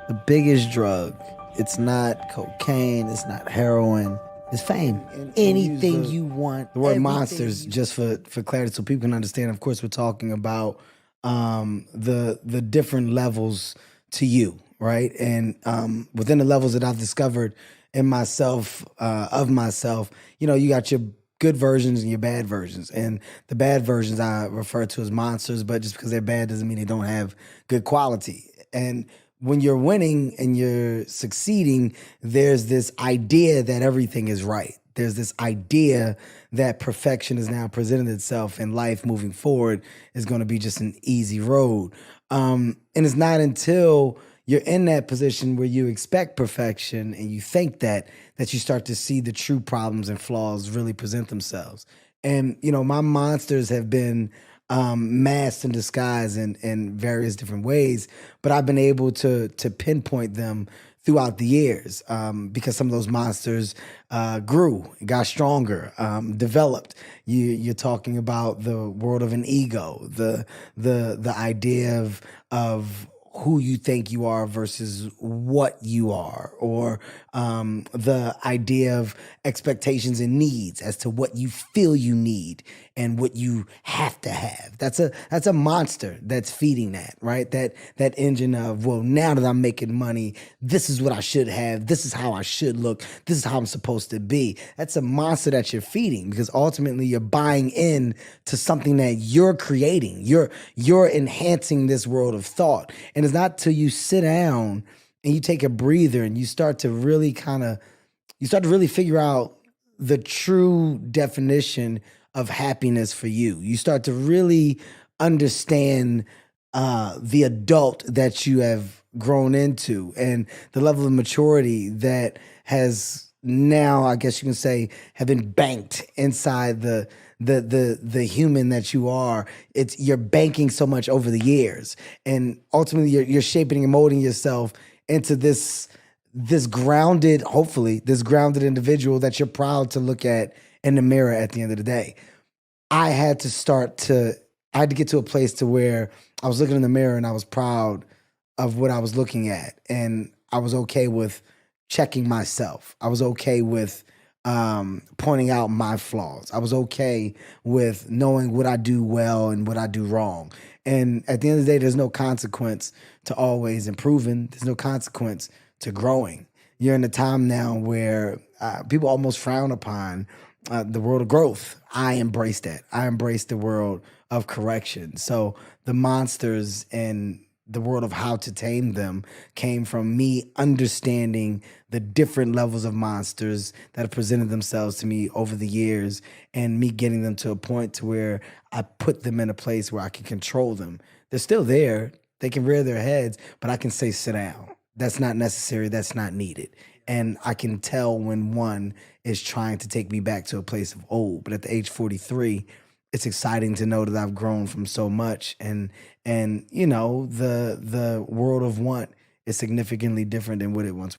The biggest drug. It's not cocaine. It's not heroin. It's fame. Anything you want. The word monsters, just for clarity, so people can understand. Of course, we're talking about the different levels to you, right? And within the levels that I've discovered in myself, of myself, you got your good versions and your bad versions. And the bad versions I refer to as monsters, but just because they're bad doesn't mean they don't have good quality. And when you're winning and you're succeeding, there's this idea that everything is right. There's this idea that perfection is now presenting itself and life moving forward is going to be just an easy road. And it's not until you're in that position where you expect perfection and you think that you start to see the true problems and flaws really present themselves. And my monsters have been masked and disguised in various different ways, but I've been able to pinpoint them throughout the years because some of those monsters grew, got stronger, developed. You're talking about the world of an ego, the idea of who you think you are versus what you are, or the idea of expectations and needs as to what you feel you need and what you have to have. That's a monster that's feeding that, right? That engine of, well, now that I'm making money, this is what I should have. This is how I should look. This is how I'm supposed to be. That's a monster that you're feeding because ultimately you're buying in to something that you're creating. You're enhancing this world of thought. And it's not till you sit down and you take a breather and you start to really figure out the true definition of happiness for you. You start to really understand the adult that you have grown into and the level of maturity that has now, I guess you can say, have been banked inside the human that you are. You're banking so much over the years, and ultimately you're shaping and molding yourself into this grounded, hopefully this grounded individual that you're proud to look at in the mirror at the end of the day. I had to I had to get to a place to where I was looking in the mirror and I was proud of what I was looking at. And I was okay with checking myself. I was okay with pointing out my flaws. I was okay with knowing what I do well and what I do wrong. And at the end of the day, there's no consequence to always improving. There's no consequence to growing. You're in a time now where people almost frown upon the world of growth. I embrace that. I embrace the world of correction. So the monsters and the world of how to tame them came from me understanding the different levels of monsters that have presented themselves to me over the years and me getting them to a point to where I put them in a place where I can control them. They're still there. They can rear their heads, but I can say, sit down. That's not necessary. That's not needed. And I can tell when one is trying to take me back to a place of old. But at the age 43, it's exciting to know that I've grown from so much, and the world of want is significantly different than what it once